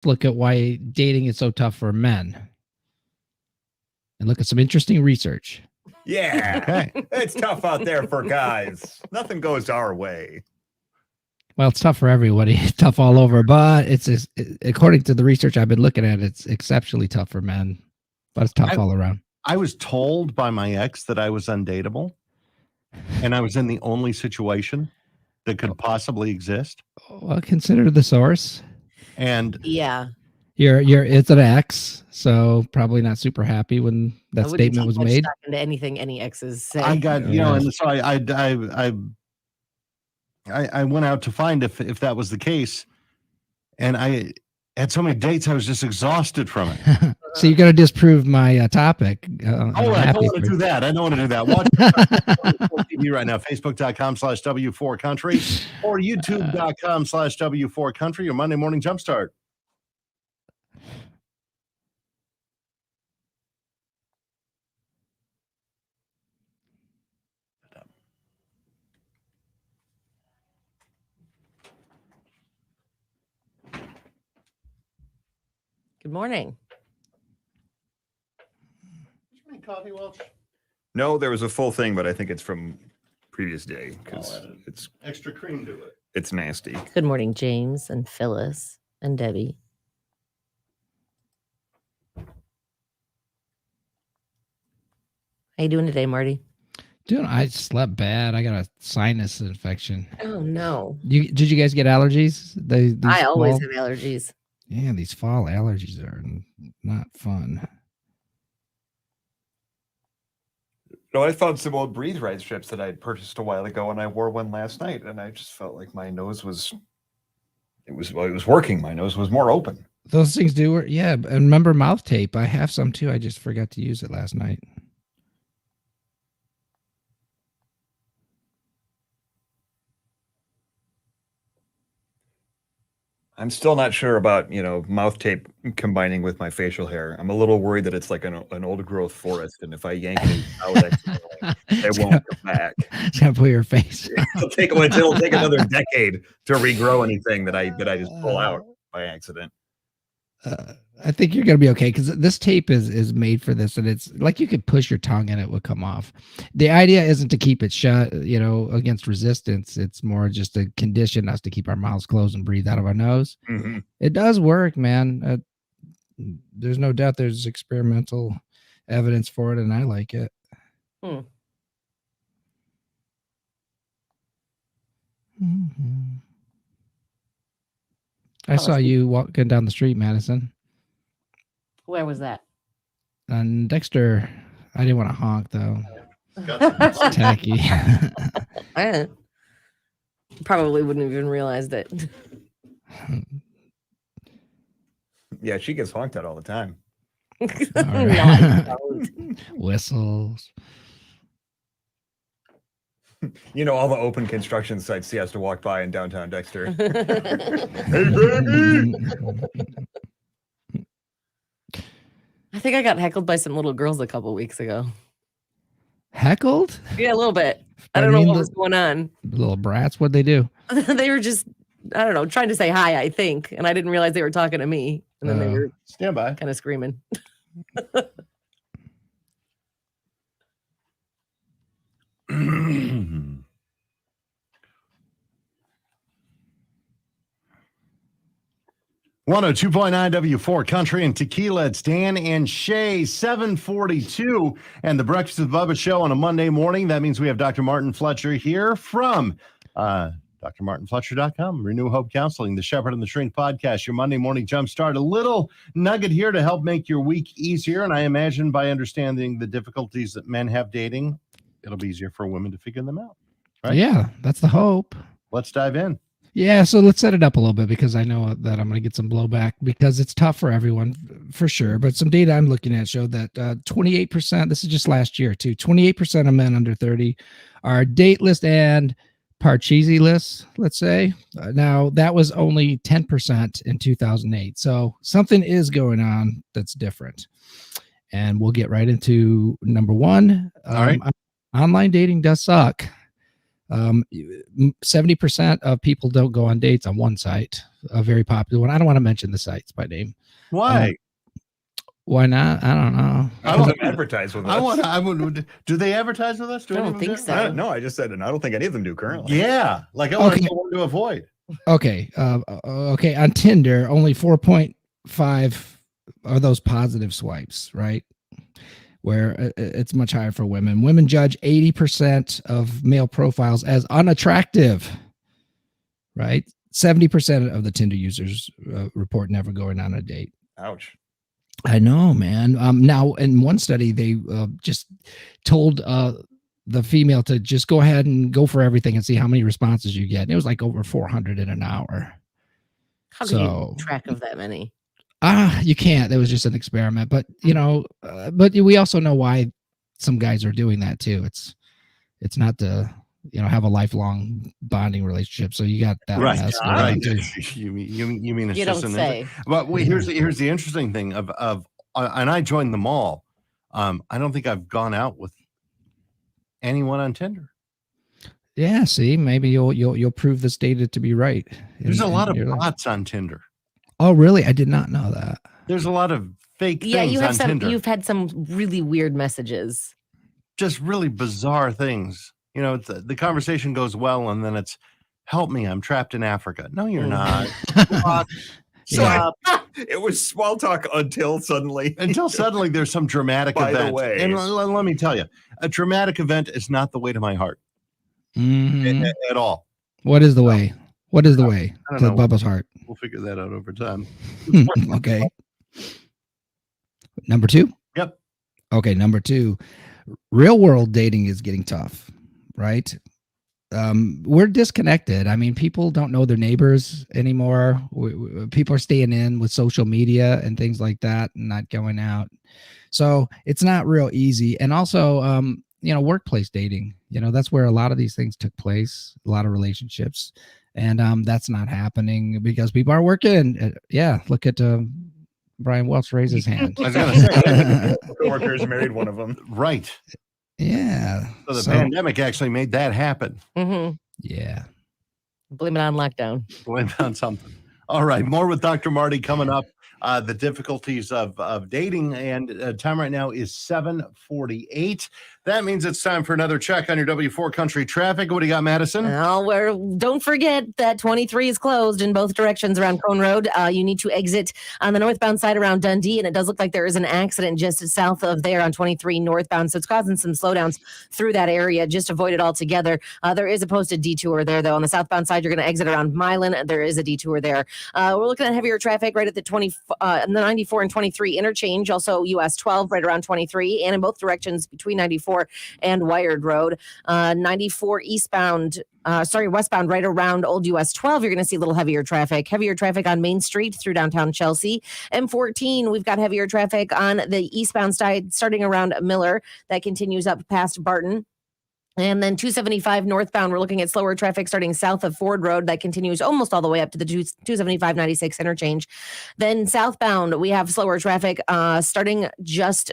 look at why dating is so tough for men and look at some interesting research. Yeah. Okay. It's tough out there for guys. Nothing goes our way. Well, it's tough for everybody. It's tough all over, but according to the research I've been looking at, it's exceptionally tough for men, but it's tough all around. I was told by my ex that I was undateable, and I was in the only situation that could possibly exist. Well, consider the source. And yeah, it's an ex, so probably not super happy when that statement was made. Into anything any exes say. I got, and so I went out to find if that was the case, and I had so many dates I was just exhausted from it. So you're gonna disprove my topic. I don't want to do that. I don't want to do that. Watch TV right now, Facebook.com/W4Country or YouTube.com/W4Country or Monday Morning Jumpstart. Good morning. Did you make coffee, Welch? No, there was a full thing, but I think it's from previous day because it's extra cream to it. It's nasty. Good morning, James and Phyllis and Debbie. How you doing today, Marty? Dude, I slept bad. I got a sinus infection. Oh no! Did you guys get allergies? I always have allergies. Yeah, these fall allergies are not fun. No, I found some old Breathe Right strips that I had purchased a while ago, and I wore one last night, and I just felt like my nose was working. My nose was more open. Those things do work. Yeah, and remember mouth tape? I have some too. I just forgot to use it last night. I'm still not sure about, mouth tape combining with my facial hair. I'm a little worried that it's like an old growth forest, and if I yank it out, it won't come back. Shampoo your face. It'll take another decade to regrow anything that I just pull out by accident. I think you're gonna be okay because this tape is made for this, and it's like you could push your tongue and it would come off. The idea isn't to keep it shut, against resistance. It's more just to condition us to keep our mouths closed and breathe out of our nose. Mm-hmm. It does work, man. There's no doubt there's experimental evidence for it, and I like it. Mm-hmm. I saw you walking down the street, Madison. Where was that? On Dexter. I didn't want to honk, though. It's tacky. I probably wouldn't even realize that. Yeah, she gets honked at all the time. Whistles. All the open construction sites he has to walk by in downtown Dexter. Hey, baby! I think I got heckled by some little girls a couple weeks ago. Heckled? Yeah, a little bit. I don't know what was going on. Little brats, what'd they do? They were just, I don't know, trying to say hi, I think. And I didn't realize they were talking to me. And then they were stand by, kind of screaming. 102.9 W4 Country and Tequila. It's Dan and Shay, 7:42, and the Breakfast with Bubba show on a Monday morning. That means we have Dr. Martin Fletcher here from drmartinfletcher.com, Renew Hope Counseling, the Shepherd and the Shrink podcast, your Monday morning jumpstart. A little nugget here to help make your week easier, and I imagine by understanding the difficulties that men have dating, it'll be easier for women to figure them out. Right? Yeah, that's the hope. Let's dive in. Yeah, so let's set it up a little bit because I know that I'm going to get some blowback because it's tough for everyone, for sure. But some data I'm looking at showed that 28%, this is just last year too, 28% of men under 30 are dateless and Parcheesi-less, let's say. Now, that was only 10% in 2008. So something is going on that's different. And we'll get right into number one. All right. Online dating does suck. 70% of people don't go on dates on one site. a very popular one. I don't want to mention the sites by name. Why? Why not? I don't know. I Because want I'm advertised with us. I would. Do they advertise with us? Do I any don't of them think do? so. I don't know. I just said, and I don't think any of them do currently. Yeah, like I want Okay. to know what to avoid. Okay. Okay. On Tinder, only 4.5 are those positive swipes, right? Where it's much higher for women. Women judge 80% of male profiles as unattractive, right? 70% of the Tinder users report never going on a date. Ouch. I know, man. Now, in one study, they just told the female to just go ahead and go for everything and see how many responses you get. And it was like over 400 in an hour. How can you So keep track of that many? you can't. It was just an experiment. But but we also know why some guys are doing that too. It's not to have a lifelong bonding relationship. So you got that Right, mess going right. on, too. You mean it's You just don't an say. But wait, here's the interesting thing of and I joined them all. I don't think I've gone out with anyone on Tinder. Yeah, see, maybe you'll prove this data to be right. There's a lot of your life. bots on Tinder. Oh, really? I did not know that. There's a lot of fake Yeah, things you have on some. Tinder. You've had some really weird messages. Just really bizarre things. The conversation goes well, and then it's, "Help me, I'm trapped in Africa." No, you're not. Yeah. It was small talk until suddenly. Until suddenly there's some dramatic By the event. way. And let me tell you, a dramatic event is not the way to my heart Mhm. at all. What is the way? What is the way I to don't know. Bubba's heart? We'll figure that out over time. Okay. Number 2? Yep. Okay, number 2. Real world dating is getting tough, right? We're disconnected. I mean, people don't know their neighbors anymore. People are staying in with social media and things like that and not going out. So it's not real easy. And also, workplace dating, that's where a lot of these things took place, a lot of relationships. And that's not happening because people are working. Look at Brian Welch raise his hand. I was going to say, Coworkers married one of them. right. Yeah. So the pandemic actually made that happen. Mm-hmm. Yeah. Blame it on lockdown. Blame it on something. All right. More with Dr. Marty coming up. The difficulties of dating, and time right now is 7:48. That means it's time for another check on your W4 country traffic. What do you got, Madison? Don't forget that 23 is closed in both directions around Cone Road. You need to exit on the northbound side around Dundee, and it does look like there is an accident just south of there on 23 northbound, so it's causing some slowdowns through that area. Just avoid it altogether. There is a posted detour there, though. On the southbound side, you're going to exit around Milan. There is a detour there. We're looking at heavier traffic right at the 94 and 23 interchange, also US 12 right around 23, and in both directions between 94 and Wired Road. 94 westbound right around Old US 12, you're going to see a little heavier traffic on Main Street through downtown Chelsea. M14, we've got heavier traffic on the eastbound side starting around Miller. That continues up past Barton. And then 275 northbound, we're looking at slower traffic starting south of Ford Road. That continues almost all the way up to the 275-96 interchange. Then southbound, we have slower traffic starting just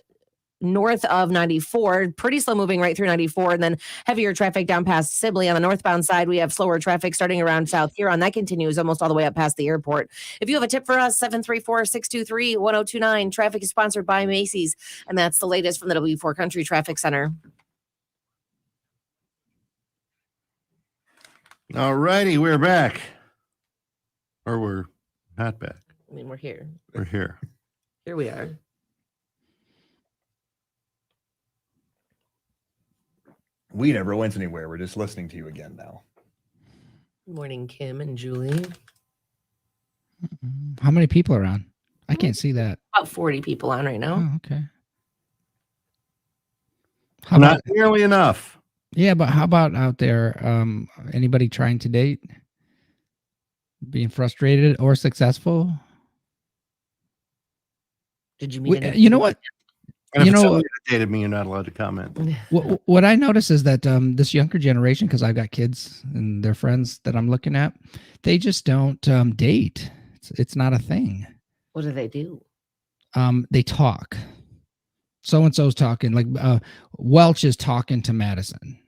north of 94, pretty slow moving right through 94, and then heavier traffic down past Sibley. On the northbound side, we have slower traffic starting around South Huron. That continues almost all the way up past the airport. If you have a tip for us, 734-623-1029. Traffic is sponsored by Macy's, and that's the latest from the W4 Country Traffic Center. All righty, we're back. Or we're not back. I mean, we're here. We're here. Here we are. We never went anywhere. We're just listening to you again now. Good morning, Kim and Julie. How many people are on? I can't see that. About 40 people on right now. Oh, okay. How about, Not nearly enough. yeah, but how about out there? Anybody trying to date? Being frustrated or successful? Did you meet You know what? And if You know- somebody that dated me, you're not allowed to comment. What I notice is that this younger generation, because I've got kids and their friends that I'm looking at, they just don't date. It's not a thing. What do they do? They talk. So-and-so's talking, like Welch is talking to Madison.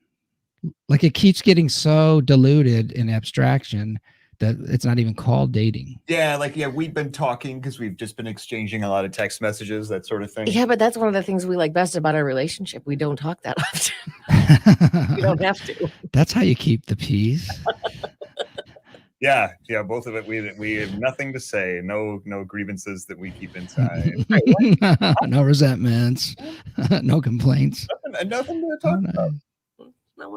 Like it keeps getting so diluted in abstraction That it's not even called dating. Yeah, we've been talking because we've just been exchanging a lot of text messages, that sort of thing. Yeah, but that's one of the things we like best about our relationship. We don't talk that often. We don't have to. That's how you keep the peace. Yeah, both of it. We have nothing to say. No grievances that we keep inside. No resentments. No complaints. Nothing to talk about.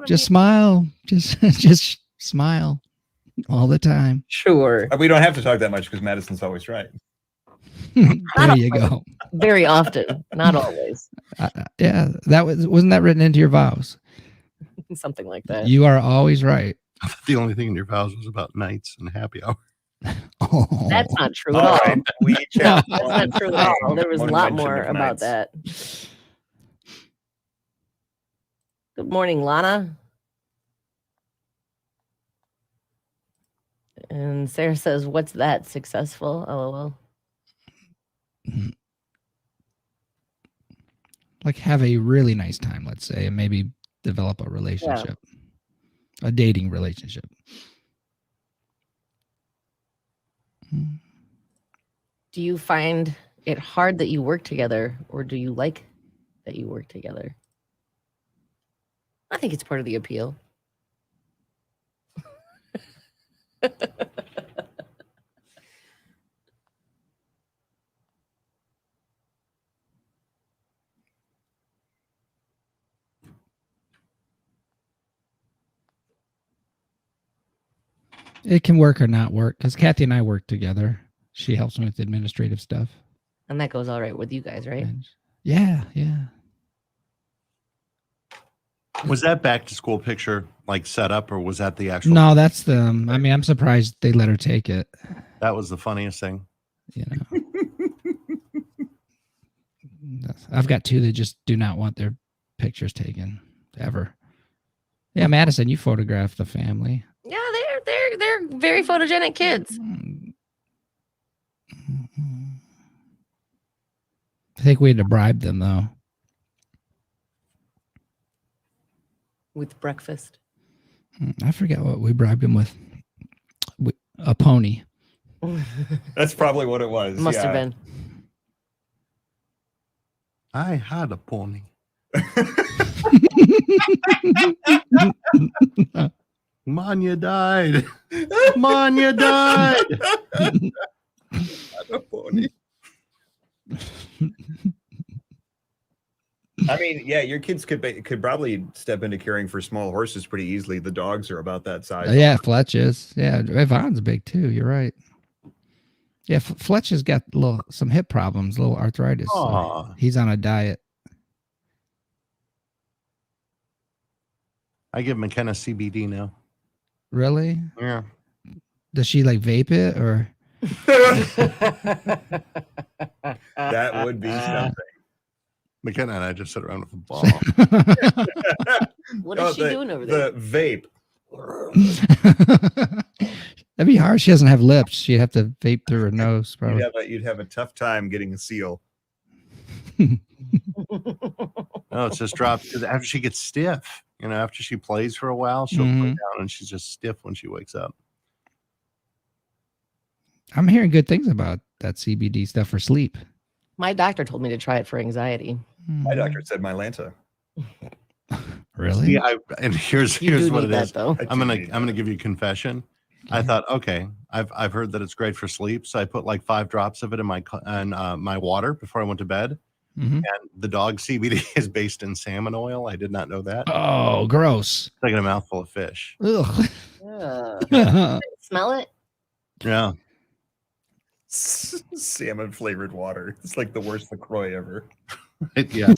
Just smile. Just smile all the time. Sure. We don't have to talk that much because Madison's always right. There you go. Very often, not always. Yeah, wasn't that written into your vows? Something like that. You are always right. The only thing in your vows was about nights and happy hour. Oh. That's not true at all. Right. We each have That's not true at all. There was a one lot mention more of about nights. that. Good morning, Lana. And Sarah says, "What's that? Successful?" LOL. Like have a really nice time, let's say, and maybe develop a relationship, a dating relationship. Do you find it hard that you work together, or do you like that you work together? I think it's part of the appeal. It can work or not work because Kathy and I work together. She helps me with administrative stuff. And that goes all right with you guys, right? And yeah. Was that back to school picture like set up, or was that the actual? No, that's the. I mean, I'm surprised they let her take it. That was the funniest thing. You know, I've got two that just do not want their pictures taken ever. Yeah, Madison, you photographed the family. Yeah, they're very photogenic kids. I think we had to bribe them though. With breakfast. I forget what we bribed him with. A pony. That's probably what it was. Must have been. I had a pony. Manya died. Manya died. A pony. I mean, yeah, your kids could probably step into caring for small horses pretty easily. The dogs are about that size. Yeah, Fletch is. Yeah, Yvonne's big too. You're right. Yeah, Fletch has got some hip problems, a little arthritis. So he's on a diet. I give McKenna CBD now. Really? Yeah. Does she like vape it or? That would be something. McKenna and I just sit around with a ball. What is she doing over there? The vape. That'd be hard. She doesn't have lips. She'd have to vape through her nose, probably. You'd have a tough time getting a seal. No, it's just dropped because after she gets stiff, after she plays for a while, she'll put down and she's just stiff when she wakes up. I'm hearing good things about that CBD stuff for sleep. My doctor told me to try it for anxiety. My doctor said Mylanta. Really? See, and here's what it is. Though. I'm gonna give you a confession. Okay. I thought, okay, I've heard that it's great for sleep, so I put like 5 drops of it in my water before I went to bed. Mm-hmm. And the dog CBD is based in salmon oil. I did not know that. Oh, gross! Taking a mouthful of fish. Ugh. Smell it? Yeah. Salmon flavored water. It's like the worst LaCroix ever. Yeah.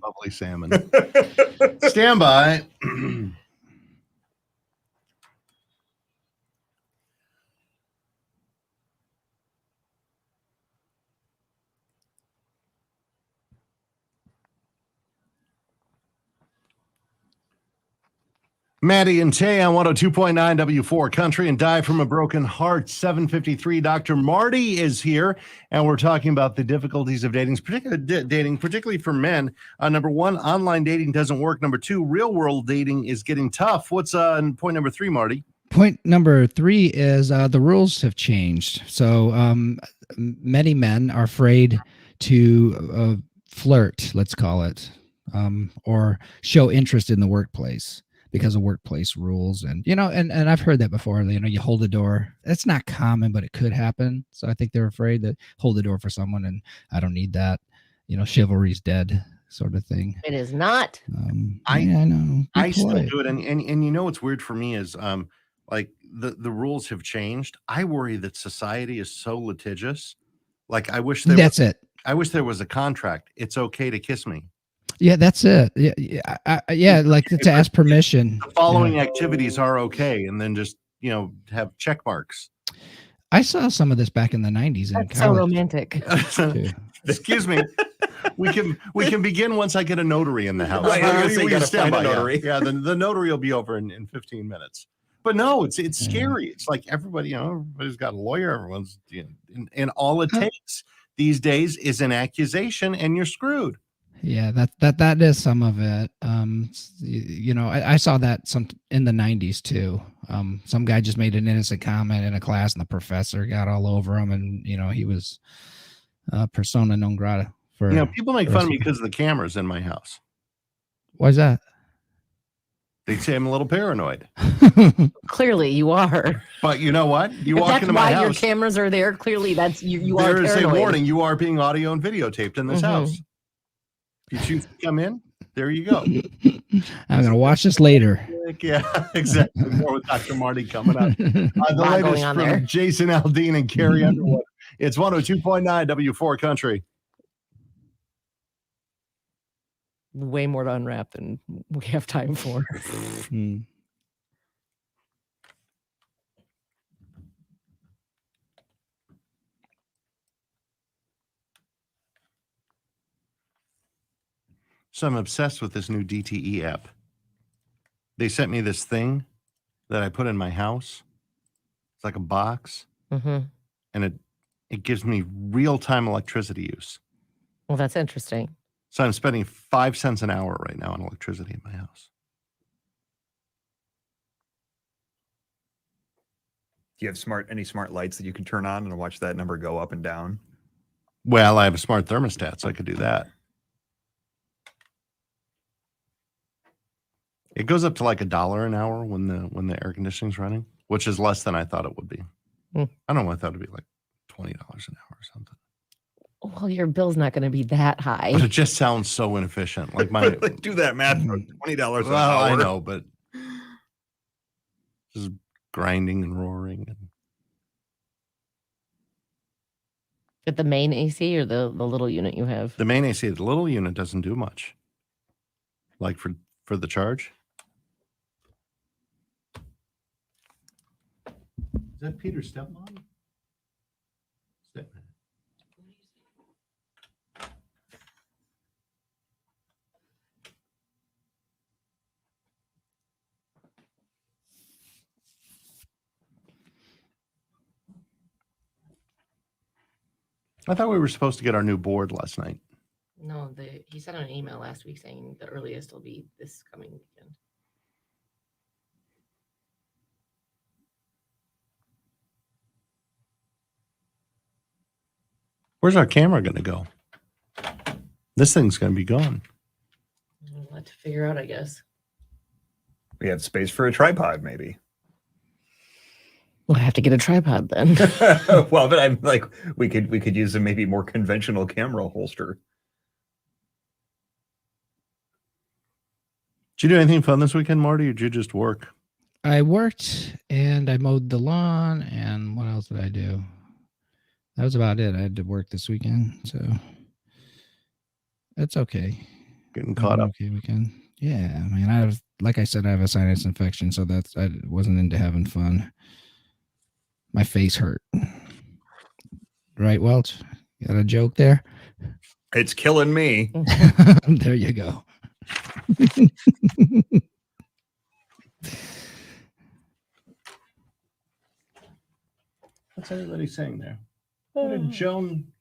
Lovely salmon. Stand by. Maddie and Tay on 102.9 W4 Country and Die from a Broken Heart. 7:53. Dr. Marty is here, and we're talking about the difficulties of dating, particularly for men. Number 1, online dating doesn't work. Number 2, real world dating is getting tough. What's point number 3, Marty? Point number 3 is the rules have changed. So many men are afraid to flirt, let's call it, or show interest in the workplace because of workplace rules. And, and I've heard that before, you hold the door. It's not common, but it could happen. So I think they're afraid to hold the door for someone, and I don't need that, chivalry's dead sort of thing. It is not. I know. I still do it. And what's weird for me is like the rules have changed. I worry that society is so litigious. Like I wish there was a contract. It's okay to kiss me. Yeah, that's it. Yeah, like to ask permission. The following activities are okay, and then just have check marks. I saw some of this back in the 90s. That's so romantic. Excuse me. We can begin once I get a notary in the house. Right, you gotta find a notary. Yeah, the notary will be over in 15 minutes. But no, it's scary. It's like everybody, everybody's got a lawyer. Everyone's, and all it takes these days is an accusation, and you're screwed. Yeah, that is some of it. I saw that some in the 90s too. Some guy just made an innocent comment in a class, and the professor got all over him, and he was persona non grata. People make fun of me because of the cameras in my house. Why's that? They say I'm a little paranoid. Clearly, you are. But you know what? You walk into my house. Your cameras are there. Clearly, that's you are paranoid. There is a warning. You are being audio and videotaped in this house. If you choose to come in, there you go. I'm going to watch this later. Yeah, exactly. More with Dr. Marty coming up. The latest from there. Jason Aldean and Carrie Underwood. It's 102.9 W4 Country. Way more to unwrap than we have time for. So I'm obsessed with this new DTE app. They sent me this thing that I put in my house. It's like a box, and it gives me real-time electricity use. Well, that's interesting. So I'm spending 5 cents an hour right now on electricity in my house. Do you have any smart lights that you can turn on and watch that number go up and down? Well, I have a smart thermostat, so I could do that. It goes up to like $1 an hour when the air conditioning's running, which is less than I thought it would be. I don't know. I thought it'd be like $20 an hour or something. Well, your bill's not going to be that high. But it just sounds so inefficient. Like do that math for $20 an hour. Well, I know, but just grinding and roaring. At the main AC or the little unit you have? The main AC, the little unit doesn't do much. Like for the charge. Is that Peter's stepmom? I thought we were supposed to get our new board last night. No, he sent an email last week saying the earliest will be this coming weekend. Where's our camera going to go? This thing's going to be gone. We'll have to figure out, I guess. We have space for a tripod, maybe. We'll have to get a tripod then. Well, but I'm like, we could use a maybe more conventional camera holster. Did you do anything fun this weekend, Marty, or did you just work? I worked and I mowed the lawn, and what else did I do? That was about it. I had to work this weekend, so it's okay. Getting caught up. Okay weekend. Yeah, I mean, like I said, I have a sinus infection, so I wasn't into having fun. My face hurt. Right, Welch? Got a joke there? It's killing me. There you go. What's everybody saying there? What did Joan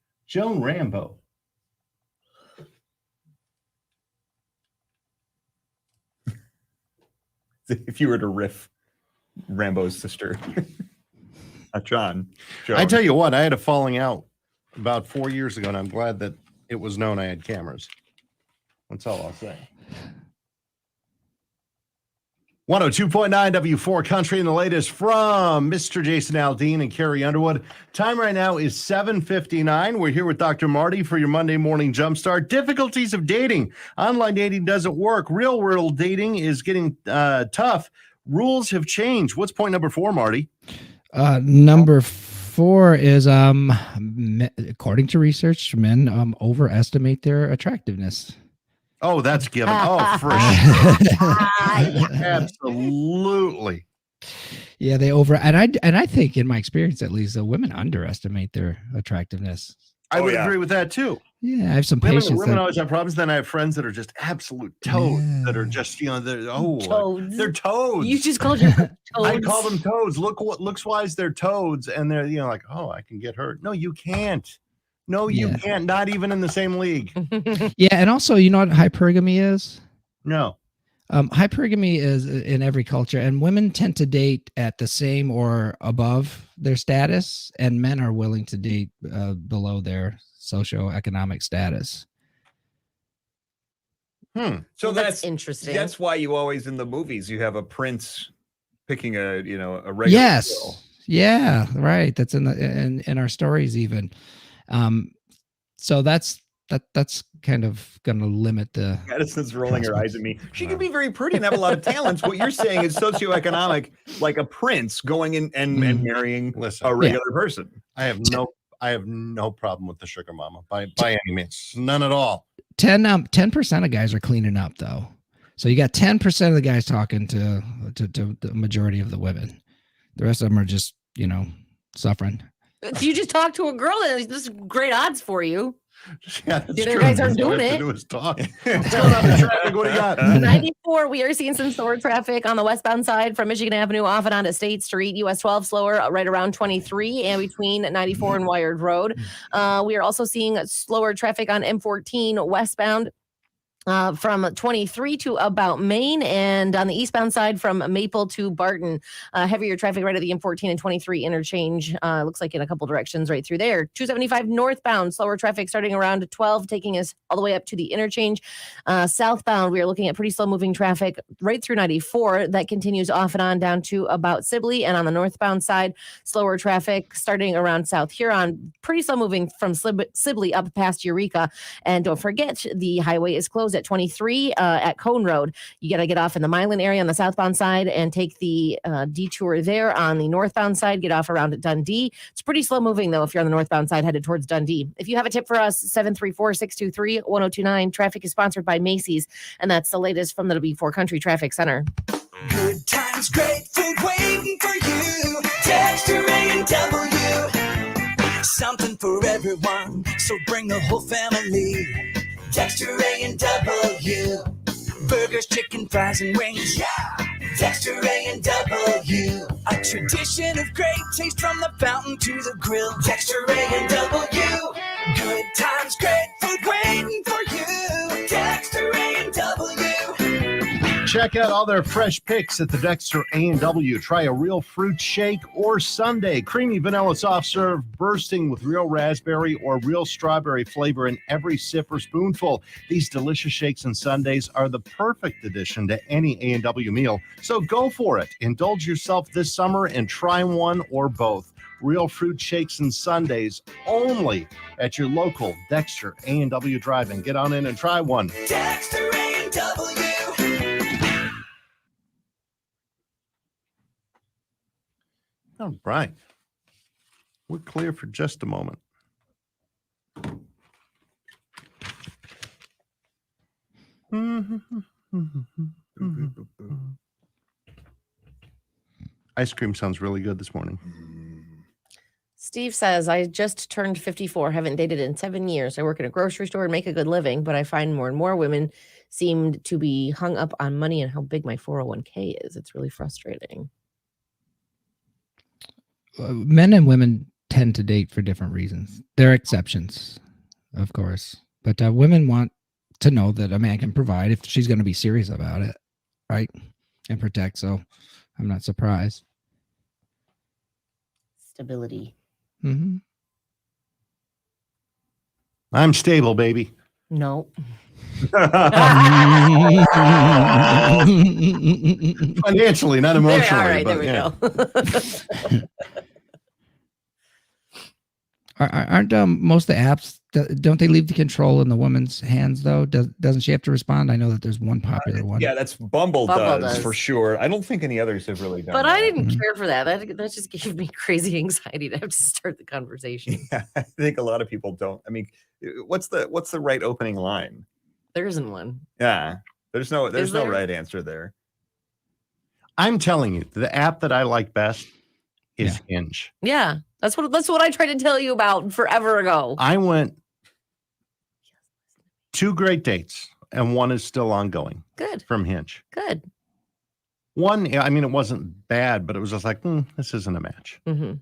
Rambo? If you were to riff Rambo's sister. John. Joan. I tell you what, I had a falling out about 4 years ago, and I'm glad that it was known I had cameras. That's all I'll say. 102.9 W4 Country, and the latest from Mr. Jason Aldean and Carrie Underwood. Time right now is 7:59. We're here with Dr. Marty for your Monday morning jumpstart. Difficulties of dating. Online dating doesn't work. Real world dating is getting tough. Rules have changed. What's point number 4, Marty? Number 4 is according to research, men overestimate their attractiveness. Oh, that's given. Oh, for sure. Absolutely. Yeah, they over and I think in my experience at least, women underestimate their attractiveness. I would agree with that too. Yeah, I have some Women patients. always have problems. Then I have friends that are just absolute toads that are just, Toads. they're toads. You just called your toads. I call them toads. Looks wise, they're toads, and they're like, oh, I can get hurt. No, you can't. No, you can't. Not even in the same league. Yeah, and also, you know what hypergamy is? No. Hypergamy is in every culture, and women tend to date at the same or above their status, and men are willing to date below their socioeconomic status. So that's interesting. That's why you always in the movies you have a prince picking a regular girl. Yeah, right. That's in our stories even. So that's kind of going to limit the. Madison's rolling her eyes at me. She can be very pretty and have a lot of talents. What you're saying is socioeconomic, like a prince going in and marrying a regular person. I have no problem with the sugar mama by any means, none at all. 10% of guys are cleaning up though, so you got 10% of the guys talking to the majority of the women. The rest of them are just suffering. You just talk to a girl, and this is great odds for you. Yeah, that's The true. other guys aren't All I doing have it. to do is talk. What's going on in traffic? What do you got? 94, we are seeing some slower traffic on the westbound side from Michigan Avenue off and onto State Street. US 12 slower right around 23 and between 94 and Wired Road. We are also seeing slower traffic on M14 westbound. From 23 to about Maine, and on the eastbound side from Maple to Barton. Heavier traffic right at the M14 and 23 interchange. Looks like in a couple directions right through there. 275 northbound, slower traffic starting around 12, taking us all the way up to the interchange. Southbound, we are looking at pretty slow moving traffic right through 94. That continues off and on down to about Sibley. And on the northbound side, slower traffic starting around South Huron. Pretty slow moving from Sibley up past Eureka. And don't forget, the highway is closed at 23 at Cone Road. You got to get off in the Milan area on the southbound side and take the detour there on the northbound side. Get off around at Dundee. It's pretty slow moving, though, if you're on the northbound side headed towards Dundee. If you have a tip for us, 734-623-1029. Traffic is sponsored by Macy's, and that's the latest from the W4 Country Traffic Center. Good times, great food waiting for you. Texture A&W. Something for everyone, so bring the whole family. Texture A&W. Burgers, chicken, fries, and wings. Yeah. Texture A&W. A tradition of great taste from the fountain to the grill. Texture A&W. Good times, great food waiting for you. Texture A&W. Check out all their fresh picks at the Dexter A&W. Try a real fruit shake or sundae. Creamy vanilla soft serve bursting with real raspberry or real strawberry flavor in every sip or spoonful. These delicious shakes and sundaes are the perfect addition to any A&W meal. So go for it. Indulge yourself this summer and try one or both. Real fruit shakes and sundaes only at your local Dexter A&W Drive-In. Get on in and try one. Texture A&W. All right. We're clear for just a moment. Ice cream sounds really good this morning. Steve says, I just turned 54, haven't dated in 7 years. I work in a grocery store and make a good living, but I find more and more women seem to be hung up on money and how big my 401k is. It's really frustrating. Men and women tend to date for different reasons. There are exceptions, of course, but women want to know that a man can provide if she's going to be serious about it, right? And protect. So I'm not surprised. Stability. Mm-hmm. I'm stable, baby. No. Financially, not There, emotionally. all right, there but we yeah. go. Aren't most of the apps, don't they leave the control in the woman's hands though? Doesn't she have to respond? I know that there's one popular one. Yeah, that's Bumble, Bumble does for does. sure. I don't think any others have really done But that. I didn't Mhm. care for that. That just gave me crazy anxiety to have to start the conversation. Yeah, I think a lot of people don't. I mean, what's the right opening line? There isn't one. Yeah, there's no there? right answer there. I'm telling you, the app that I like best is Hinge. Yeah, that's what I tried to tell you about forever ago. I went 2 great dates, and one is still ongoing Good, from Hinge. good. One, I mean, it wasn't bad, but it was just like, this isn't a match. Mm-hmm.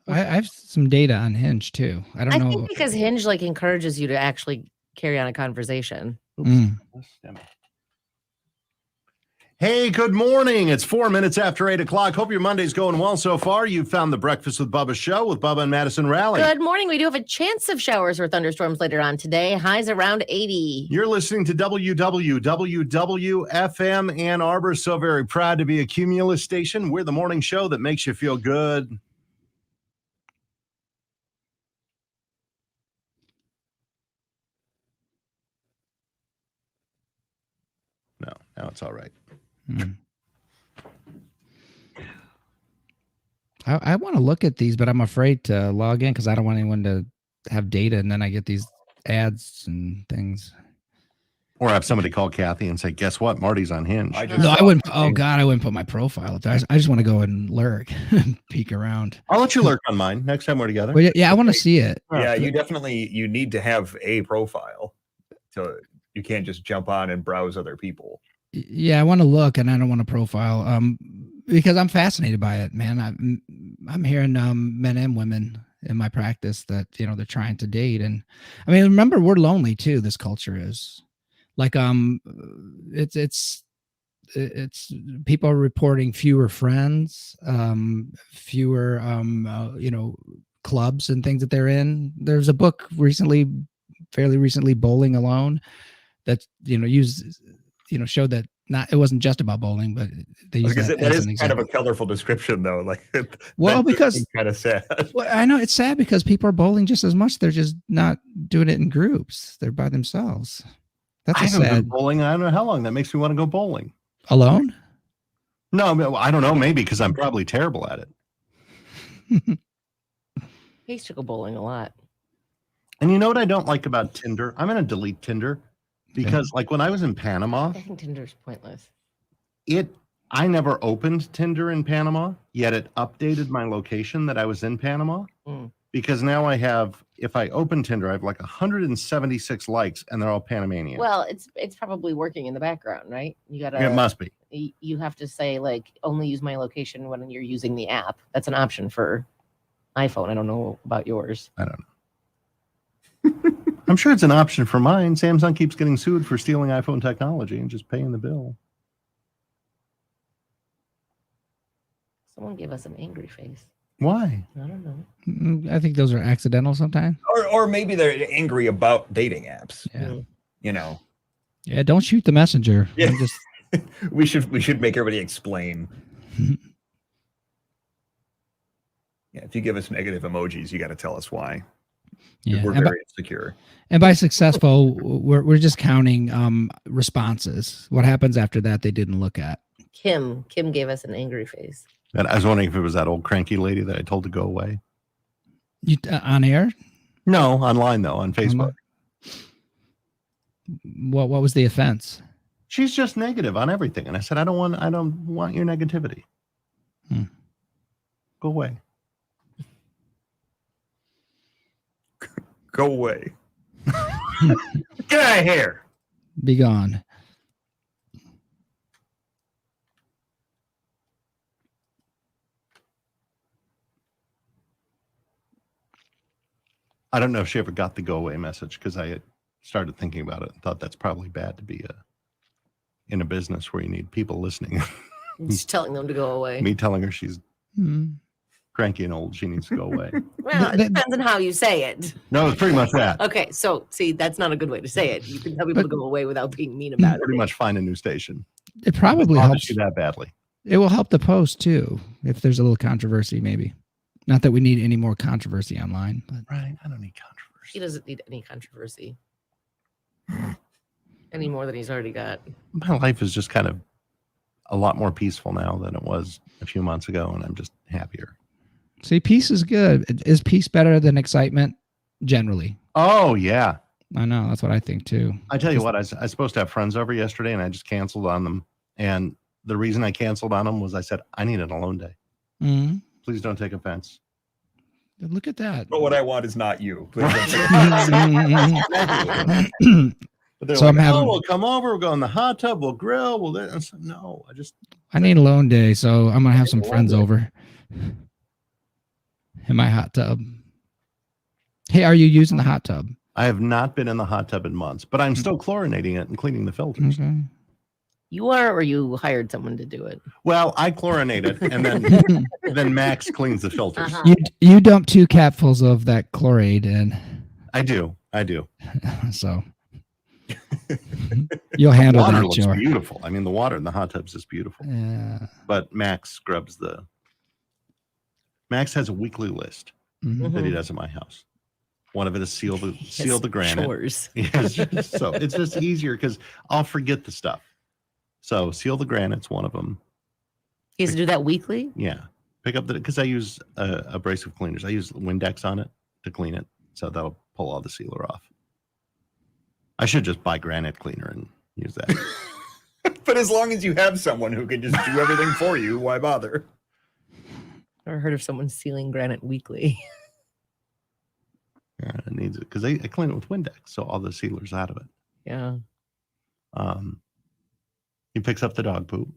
I have some data on Hinge too. I don't I know. think because Hinge like encourages you to actually carry on a conversation. Oops. Mm. Hey, good morning. It's 4 minutes after 8 o'clock. Hope your Monday's going well so far. You've found the Breakfast with Bubba show with Bubba and Madison Raleigh. Good morning. We do have a chance of showers or thunderstorms later on today. Highs around 80. You're listening to WWWFM Ann Arbor. So very proud to be a Cumulus station. We're the morning show that makes you feel good. No, now it's all right. Mm. I want to look at these, but I'm afraid to log in because I don't want anyone to have data, and then I get these ads and things. Or have somebody call Kathy and say, guess what? Marty's on Hinge. No, I wouldn't. Oh God, I wouldn't put my profile up there. I just want to go and lurk, peek around. I'll let you lurk on mine next time we're together. But yeah, I want to see it. Yeah, you need to have a profile. So you can't just jump on and browse other people. Yeah, I want to look, and I don't want to profile. Because I'm fascinated by it, man. I'm hearing men and women in my practice that they're trying to date, and I mean, remember, we're lonely too. This culture is like it's people are reporting fewer friends, fewer clubs and things that they're in. There's a book fairly recently, Bowling Alone, that showed that it wasn't just about bowling, but they use that that as is an kind of example. a colorful description, though. Like, Well, because kind of sad. Well, I know it's sad because people are bowling just as much. They're just not doing it in groups. They're by themselves. That's I haven't been sad. bowling. I don't know how long. That makes me want to go bowling. Alone? No, I don't know. Maybe because I'm probably terrible at it. I used to go bowling a lot. And you know what I don't like about Tinder? I'm going to delete Tinder because, like, when I was in Panama, I think Tinder's pointless. I never opened Tinder in Panama, yet it updated my location that I was in Panama. Because now if I open Tinder, I have like 176 likes, and they're all Panamanian. Well, it's probably working in the background, right? It must be. You have to say like only use my location when you're using the app. That's an option for iPhone. I don't know about yours. I don't know. I'm sure it's an option for mine. Samsung keeps getting sued for stealing iPhone technology and just paying the bill. Someone gave us an angry face. Why? I don't know. I think those are accidental sometimes. Or maybe they're angry about dating apps. Yeah. Yeah, don't shoot the messenger. Yeah. Just we should make everybody explain. Yeah, if you give us negative emojis, you got to tell us why. yeah. We're very insecure. And by successful, we're just counting responses. What happens after that, they didn't look at. Kim gave us an angry face. And I was wondering if it was that old cranky lady that I told to go away. You on air? No, online though, on Facebook. What was the offense? She's just negative on everything, and I said, I don't want your negativity. Go away. Go away. Get out of here. Be gone. I don't know if she ever got the go away message because I had started thinking about it and thought that's probably bad to be in a business where you need people listening. Just telling them to go away. Me telling her she's Mm. cranky and old. She needs to go away. Well, it depends on how you say it. No, it's pretty much that. Okay, so see, that's not a good way to say it. You can tell people to go away without being mean about it. Pretty much find a new station. It probably Bothers helps you that badly. It will help the post too, if there's a little controversy, maybe. Not that we need any more controversy online, but Right. I don't need controversy. He doesn't need any controversy any more than he's already got. My life is just kind of a lot more peaceful now than it was a few months ago, and I'm just happier. see, peace is good. Is peace better than excitement? Generally, Oh, yeah. I know that's what I think too. I tell you what, I was supposed to have friends over yesterday, and I just canceled on them. And the reason I canceled on them was I said, I need an alone day. Mhm. Please don't take offense. Look at that. But what I want is not you. Please don't take But they're So like, I'm having- oh, we'll come over, we'll go in the hot tub, we'll grill, we'll do. I said, no, I need a lone day, so I'm gonna have some friends over in my hot tub. Hey, are you using the hot tub? I have not been in the hot tub in months, but I'm still chlorinating it and cleaning the filters. Okay. You are, or you hired someone to do it? Well, I chlorinate it, and then Max cleans the filters. Uh-huh. You dump 2 capfuls of that chloride in, I do. so you'll handle Water that, looks Joe. beautiful. I mean, the water in the hot tub's just beautiful. Yeah. But Max scrubs Max has a weekly list Mhm. that he does at my house. One of it is seal the granite. Chores. Yes, so it's just easier because I'll forget the stuff. So seal the granite's one of them. He has to do that weekly? Yeah, pick up because I use abrasive cleaners. I use Windex on it to clean it, so that'll pull all the sealer off. I should just buy granite cleaner and use that. But as long as you have someone who can just do everything for you, why bother? Never heard of someone sealing granite weekly. Yeah, it needs it because I clean it with Windex, so all the sealer's out of it. Yeah. He picks up the dog poop.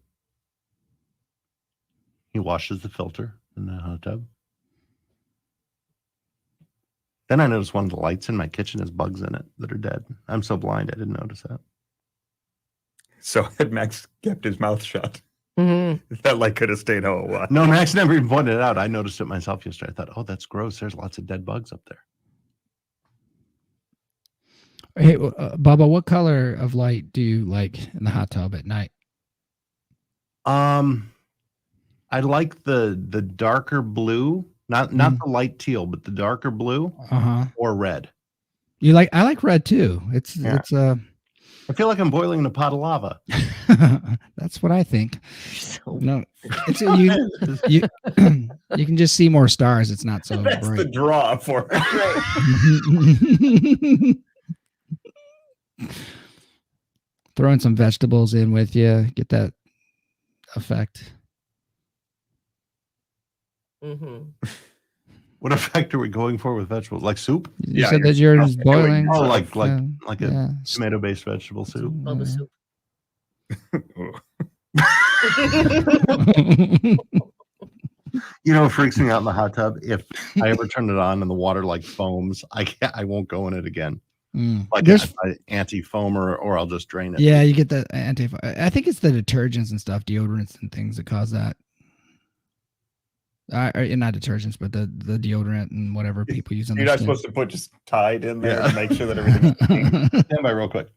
He washes the filter in the hot tub. Then I noticed one of the lights in my kitchen has bugs in it that are dead. I'm so blind I didn't notice that. So had Max kept his mouth shut, Mm-hmm. that light could have stayed how it was. No, Max never even pointed it out. I noticed it myself yesterday. I thought, oh, that's gross. There's lots of dead bugs up there. Hey, Bubba, what color of light do you like in the hot tub at night? I like the darker blue, not the light teal, but the darker blue or red. I like red too. It's I feel like I'm boiling in a pot of lava. that's what I think. So No, it's you you can just see more stars. It's not so That's the bright. draw for it. Throwing some vegetables in with you, get that effect. What effect are we going for with vegetables? Like soup? You Yeah, said that you're yours is boiling. Oh, stuff, like a yeah. tomato-based vegetable soup. Bubba soup. You know, it freaks me out in the hot tub. If I ever turn it on and the water like foams, I won't go in it again. Like There's- anti-foam or I'll just drain it. Yeah, you get the anti. I think it's the detergents and stuff, deodorants and things that cause that. Not detergents, but the deodorant and whatever people use on You're their not skin. supposed to put just Tide in there Yeah. to make sure that everything's clean. Stand by real quick.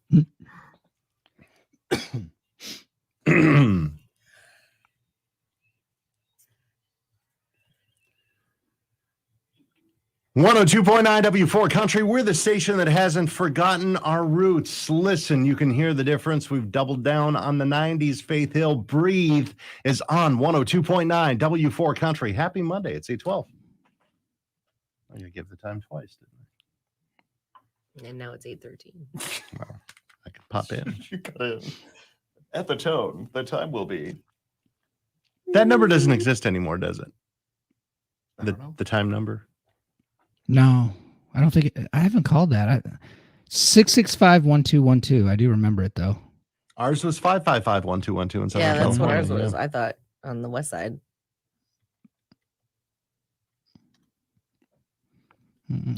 102.9 W4 Country. We're the station that hasn't forgotten our roots. Listen, you can hear the difference. We've doubled down on the 90s. Faith Hill Breathe is on 102.9 W4 Country. Happy Monday. It's 8:12. I'm going to give the time twice, didn't And now it's 8:13. I? Well, I could pop in. You gotta, at the tone, the time will be. That number doesn't exist anymore, does it? I don't know. The time number? No, I don't think I haven't called that. 665-1212. I do remember it though. Ours was 555-1212 in Southern Yeah, that's what California. ours was. Yeah. I thought on the west side.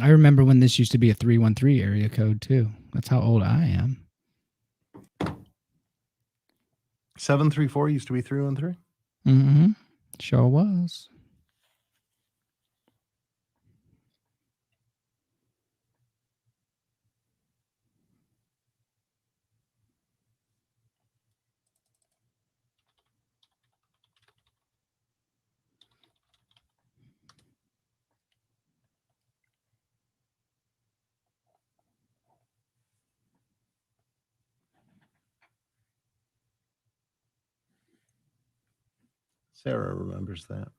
I remember when this used to be a 313 area code too. That's how old I am. 734 used to be 313. Mm-hmm. Sure was. Sarah remembers that.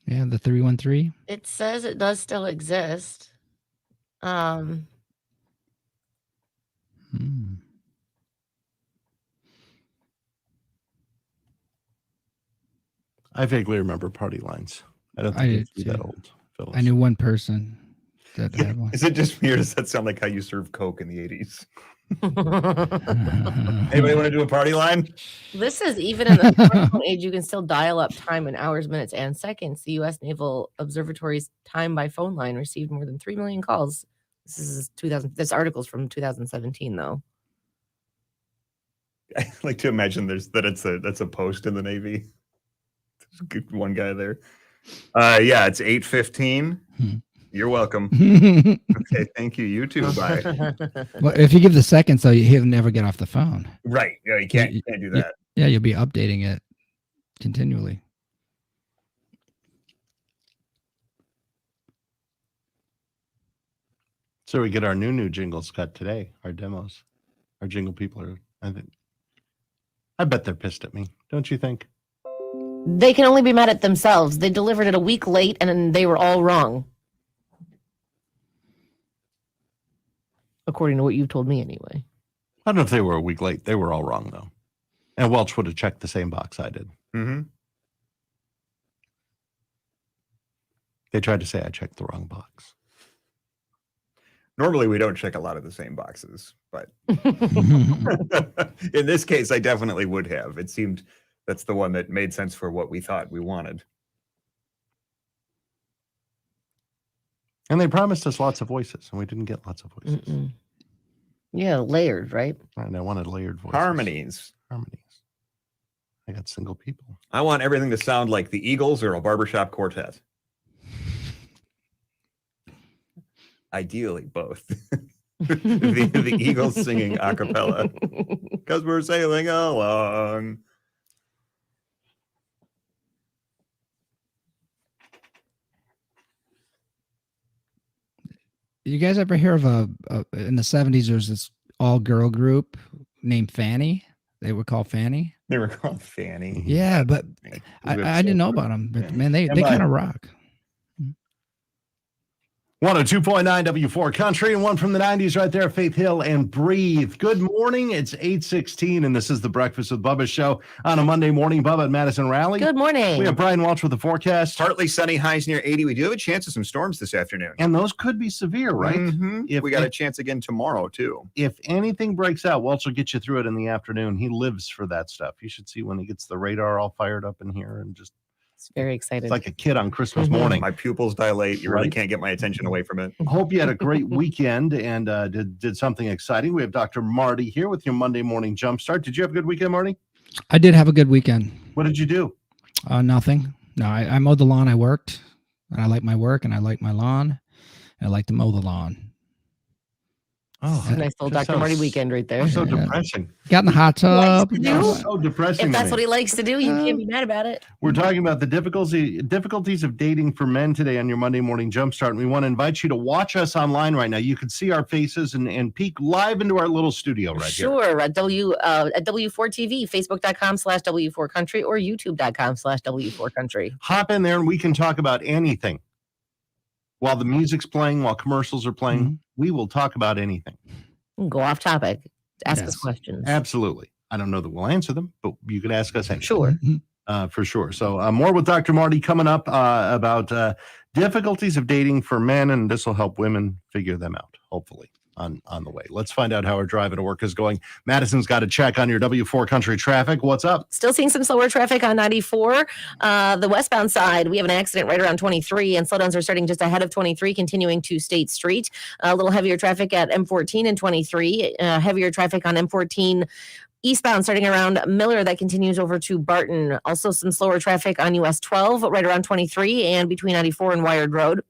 Yeah, the 313. It says it does still exist. Hmm. I vaguely remember party lines. I don't I think did it's that too. old. Phyllis. I knew one person that had one. Is it just me or does that sound like how you served Coke in the 80s? Anybody want to do a party line? This is even in the smartphone age, you can still dial up time in hours, minutes, and seconds. The U.S. Naval Observatory's time by phone line received more than 3 million calls. This is 2000. This article's from 2017, though. I like to imagine that's a post in the Navy. There's one guy there. Yeah, it's 8:15. You're welcome. Okay, thank you. You too. Bye. Well, if you give the seconds, though, he'll never get off the phone. Right. Yeah, you can't do that. Yeah, you'll be updating it continually. So we get our new jingles cut today, our demos. Our jingle people are, I bet they're pissed at me. Don't you think? They can only be mad at themselves. They delivered it a week late and they were all wrong. According to what you've told me anyway. I don't know if they were a week late. They were all wrong, though. And Welch would have checked the same box I did. Mm-hmm. They tried to say I checked the wrong box. Normally, we don't check a lot of the same boxes, but in this case, I definitely would have. It seemed that's the one that made sense for what we thought we wanted. And they promised us lots of voices, and we didn't get lots of voices. Mm-mm. Yeah, layered, right? And I wanted layered voices. Harmonies. I got single people. I want everything to sound like the Eagles or a barbershop quartet. Ideally, both. the Eagles singing a cappella because we're sailing along. You guys ever hear of in the 70s, there was this all-girl group named Fanny? They were called Fanny. They were called Fanny. Yeah, but I didn't know about them. But man, they kind of rock. 102.9 W4 Country and one from the 90s right there, Faith Hill and Breathe. Good morning. It's 8:16, and this is the Breakfast with Bubba show on a Monday morning. Bubba at Madison Rally. Good morning. We have Brian Welch with the forecast. Partly sunny, highs near 80. We do have a chance of some storms this afternoon. And those could be severe, right? Mm-hmm. We got a chance again tomorrow, too. If anything breaks out, Welch will get you through it in the afternoon. He lives for that stuff. You should see when he gets the radar all fired up in here and just very excited. It's like a kid on Christmas morning. My pupils dilate. You really can't get my attention away from it. Hope you had a great weekend and did something exciting. We have Dr. Marty here with your Monday morning jumpstart. Did you have a good weekend, Marty? I did have a good weekend. What did you do? Nothing. No, I mowed the lawn. I worked. And I like my work and I like my lawn. And I like to mow the lawn. Oh, nice little Dr. Marty weekend right there. So depressing. Got in the hot tub. So depressing. If that's what he likes to do, you can't be mad about it. We're talking about the difficulties of dating for men today on your Monday morning jumpstart. And we want to invite you to watch us online right now. You can see our faces and peek live into our little studio right here. Sure. At W4 TV, Facebook.com/W4 Country or YouTube.com/W4 Country. Hop in there and we can talk about anything. While the music's playing, while commercials are playing, we will talk about anything. Go off topic. Ask us questions. Absolutely. I don't know that we'll answer them, but you can ask us anything. Sure. For sure. So more with Dr. Marty coming up about difficulties of dating for men, and this will help women figure them out, hopefully, on the way. Let's find out how our drive to work is going. Madison's got a check on your W4 Country traffic. What's up? Still seeing some slower traffic on 94. The westbound side, we have an accident right around 23, and slowdowns are starting just ahead of 23, continuing to State Street. A little heavier traffic at M14 and 23. Heavier traffic on M14 Eastbound starting around Miller that continues over to Barton. Also some slower traffic on US 12 right around 23 and between 94 and Wired Road.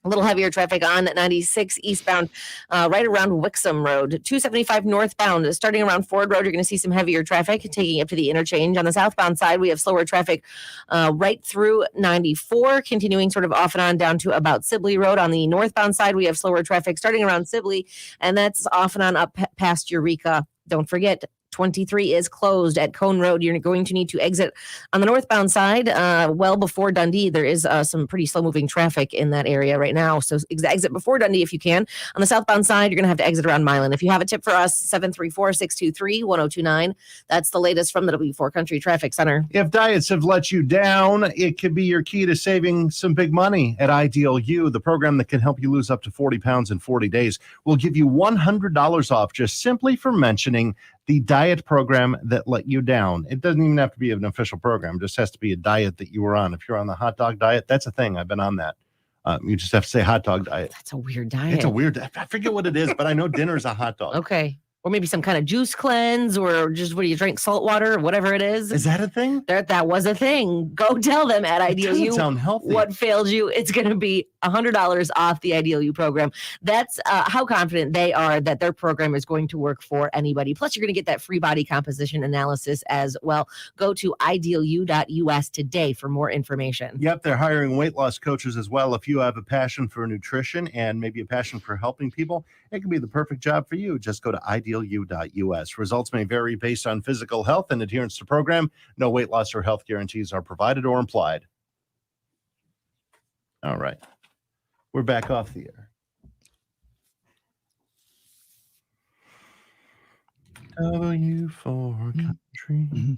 A little heavier traffic on 96 eastbound, right around Wixom Road. 275 northbound, starting around Ford Road, you're going to see some heavier traffic taking up to the interchange. On the southbound side, we have slower traffic right through 94, continuing sort of off and on down to about Sibley Road. On the northbound side, we have slower traffic starting around Sibley, and that's off and on up past Eureka. Don't forget, 23 is closed at Cone Road. You're going to need to exit on the northbound side well before Dundee. There is some pretty slow moving traffic in that area right now. So exit before Dundee if you can. On the southbound side, you're going to have to exit around Milan. If you have a tip for us, 734-623-1029. That's the latest from the W4 Country Traffic Center. If diets have let you down, it could be your key to saving some big money at Ideal You. The program that can help you lose up to 40 pounds in 40 days will give you $100 off just simply for mentioning the diet program that let you down. It doesn't even have to be an official program. It just has to be a diet that you were on. If you're on the hot dog diet, that's a thing. I've been on that. You just have to say hot dog diet. That's a weird diet. It's a weird, I forget what it is, but I know dinner's a hot dog. Okay. Or maybe some kind of juice cleanse, or just what do you drink, salt water, or whatever it is. Is that a thing? That was a thing. Go tell them at Ideal You sound healthy. what failed you. It's going to be $100 off the Ideal You program. That's how confident they are that their program is going to work for anybody. Plus, you're going to get that free body composition analysis as well. Go to idealu.us today for more information. Yep, they're hiring weight loss coaches as well. If you have a passion for nutrition and maybe a passion for helping people, it can be the perfect job for you. Just go to idealu.us. Results may vary based on physical health and adherence to program. No weight loss or health guarantees are provided or implied. All right. We're back off the air. W4 Country. Mm-hmm.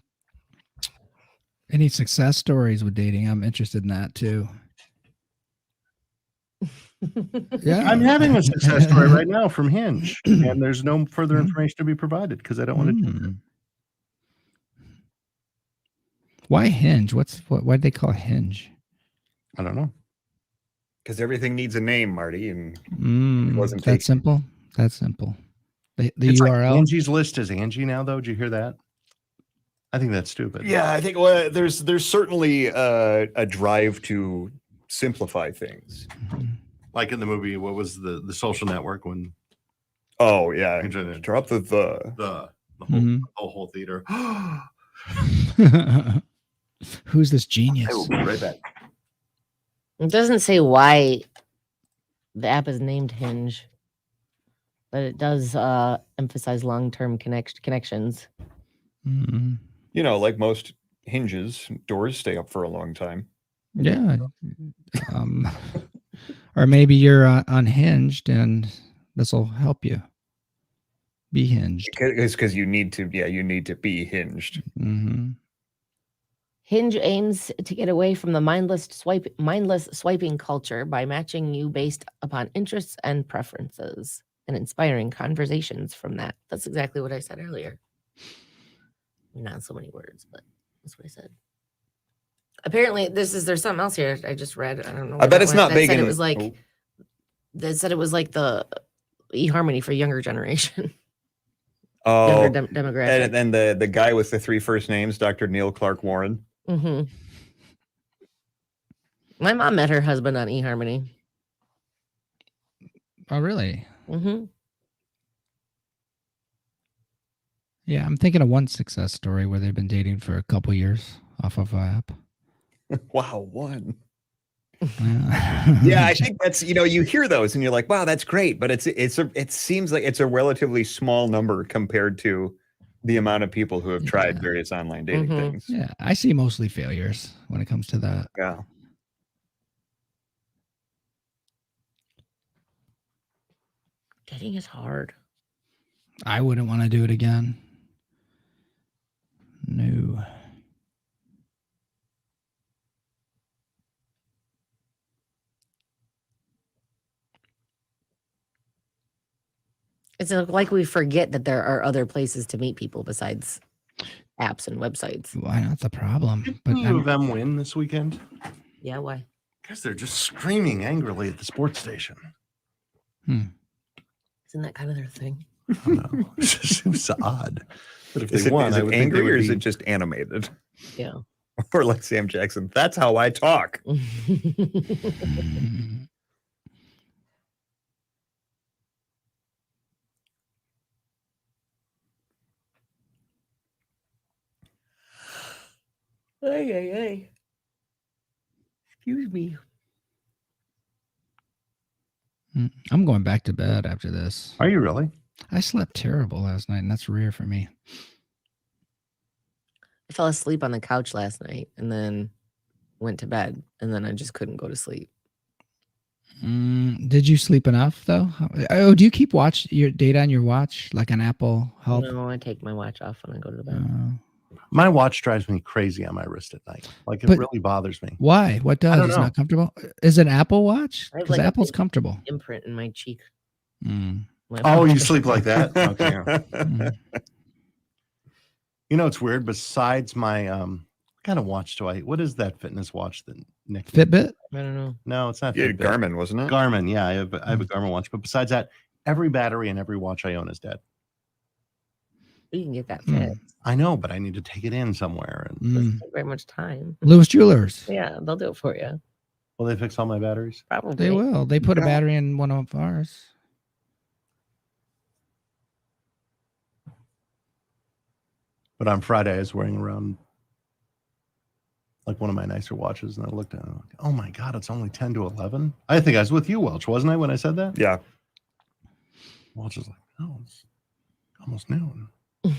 Any success stories with dating? I'm interested in that too. Yeah, I'm having a success story right now from Hinge, and there's no further information to be provided because I don't want to. Why Hinge? Why'd they call it Hinge? I don't know. Because everything needs a name, Marty, and it wasn't that simple. That's simple. The it's URL. Like Angie's List is Angie now, though. Did you hear that? I think that's stupid. Yeah, I think there's certainly a drive to simplify things. Like in the movie, what was the Social Network when? Oh yeah, drop the whole theater. Who's this genius? I will be right back. It doesn't say why the app is named Hinge, but it does emphasize long-term connections. Mm-hmm. You know, like most hinges, doors stay up for a long time. Yeah. Or maybe you're unhinged, and this will help you be hinged. It's because you need to be hinged. Mm-hmm. Hinge aims to get away from the mindless swiping culture by matching you based upon interests and preferences and inspiring conversations from that. That's exactly what I said earlier. Not so many words, but that's what I said. Apparently, there's something else here I just read. I don't know. I bet it's not big. It was like they said it was like the eHarmony for younger generation. Oh, younger demographic. And the guy with the 3 first names, Dr. Neil Clark Warren. Mm-hmm. My mom met her husband on eHarmony. Oh, really? Mm-hmm. Yeah, I'm thinking of one success story where they've been dating for a couple years off of an app. Wow, one. Yeah. Yeah, I think that's, you hear those and you're like, wow, that's great, but it seems like it's a relatively small number compared to the amount of people who have tried various online dating things. Yeah, I see mostly failures when it comes to that. Yeah. Dating is hard. I wouldn't want to do it again. No. It's like we forget that there are other places to meet people besides apps and websites. Why not the problem? But two of them win this weekend. Yeah, why? Because they're just screaming angrily at the sports station. Isn't that kind of their thing? I don't know. It was odd. But if Is they it, won, is I it would think angry they would or is be- it just animated? Yeah. Or like Sam Jackson, that's how I talk. Ay, ay, ay. Excuse me. I'm going back to bed after this. Are you really? I slept terrible last night, and that's rare for me. I fell asleep on the couch last night and then went to bed, and then I just couldn't go to sleep. Did you sleep enough though? Oh, do you keep watch your data on your watch, like an Apple Health? No, I take my watch off when I go to the bed. My watch drives me crazy on my wrist at night. Like it But- really bothers me. Why? What does? don't It's know. not comfortable. Is it an Apple Watch? I have, Because like, a Apple's big- comfortable. Imprint in my cheek. Mm. My Oh, you watch. sleep like that? Okay. Mm. You know, it's weird. Besides my what kind of watch do I? What is that fitness watch that Nick? Fitbit? I don't know. No, it's not Yeah, Fitbit. Garmin, wasn't it? Garmin. Yeah, I have a Garmin watch. But besides that, every battery and every watch I own is dead. You can get that Hmm. fit. I know, but I need to take it in somewhere. And Doesn't take very much time. Lewis Jewelers. Yeah, they'll do it for you. will they fix all my batteries? Probably. They will. They put a Yeah. battery in one of ours. But on Friday, I was wearing around like one of my nicer watches, and I looked at it. And I'm like, oh my god, it's only 10 to 11. I think I was with you, Welch, wasn't I, when I said that? Yeah. Welch is like, no, it's almost noon. I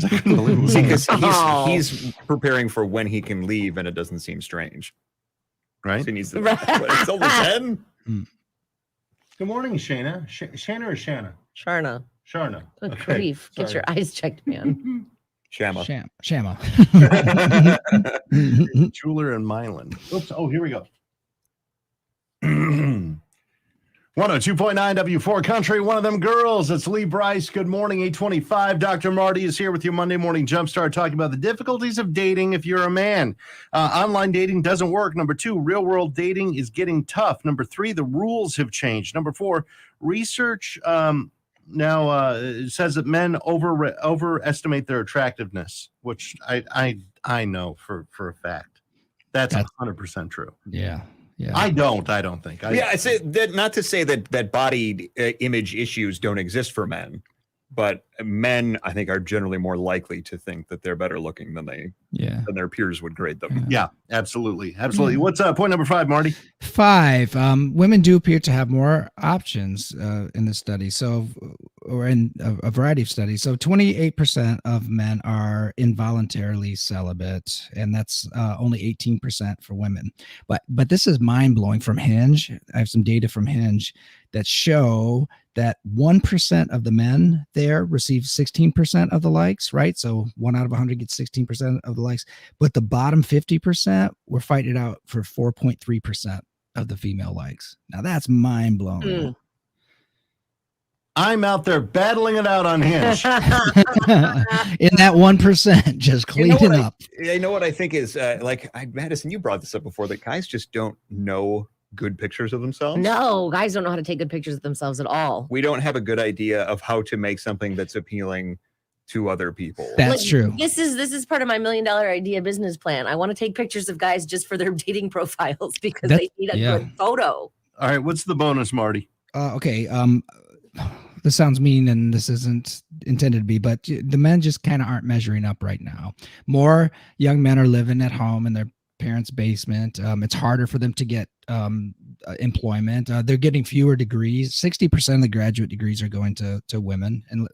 couldn't believe it was See, only- because Oh. he's preparing for when he can leave, and it doesn't seem strange. right. So he needs to. Right. But it's only 10. Good morning, Shana. Shana or Shanna? Sharna. Sharna. Good Okay, grief. Get your eyes checked, man. Shama. Shama. Jeweler and Milan. Oops. Oh, here we go. 102.9 W4 Country, one of them girls. It's Lee Bryce. Good morning, 825. Dr. Marty is here with your Monday morning jumpstart, talking about the difficulties of dating if you're a man. Online dating doesn't work. Number 2, real world dating is getting tough. Number 3, the rules have changed. Number 4, research now says that men overestimate their attractiveness, which I know for a fact. That's 100% true. Yeah. Yeah. I don't think. Yeah, I say that not to say that body image issues don't exist for men, but men, I think, are generally more likely to think that they're better looking than their peers would grade them. Yeah, absolutely. What's point number 5, Marty? 5, women do appear to have more options in this study. So, or in a variety of studies. So 28% of men are involuntarily celibate, and that's only 18% for women. But this is mind blowing from Hinge. I have some data from Hinge that show that 1% of the men there receive 16% of the likes, right? So 1 out of 100 gets 16% of the likes, but the bottom 50% were fighting it out for 4.3% of the female likes. Now that's mind blowing. Mm. I'm out there battling it out on Hinge. In that 1%, just cleaning up. I know what I think is Madison, you brought this up before, that guys just don't know good pictures of themselves. No, guys don't know how to take good pictures of themselves at all. We don't have a good idea of how to make something that's appealing to other people. That's true. This is part of my $1 million idea business plan. I want to take pictures of guys just for their dating profiles because they need a good photo. All right, what's the bonus, Marty? Okay. This sounds mean and this isn't intended to be, but the men just kind of aren't measuring up right now. More young men are living at home in their parents' basement. It's harder for them to get employment. They're getting fewer degrees. 60% of the graduate degrees are going to women, and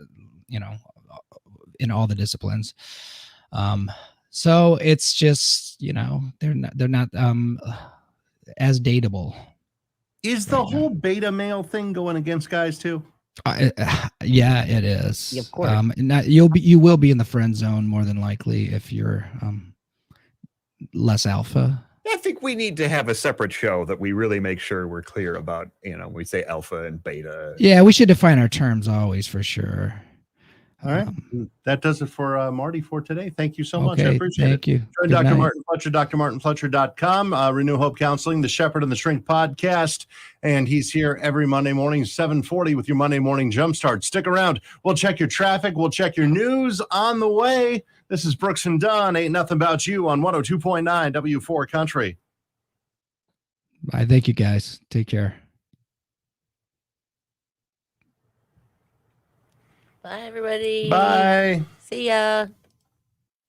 in all the disciplines. So it's just, they're not as dateable. Is the whole beta male thing going against guys too? Yeah, it is. Yeah, of course. You will be in the friend zone more than likely if you're less alpha. I think we need to have a separate show that we really make sure we're clear about, we say alpha and beta. Yeah, we should define our terms always, for sure. All right. That does it for Marty for today. Thank you so much. I Okay, appreciate thank you. Join Good Dr. night. Martin Fletcher, drmartinfletcher.com, Renew Hope Counseling, the Shepherd and the Shrink podcast. And he's here every Monday morning, 7:40 with your Monday morning Jumpstart. Stick around. We'll check your traffic. We'll check your news on the way. This is Brooks and Dunn. Ain't nothing about you on 102.9 W4 Country. Bye. Thank you, guys. Take care. Bye, everybody. Bye. See ya.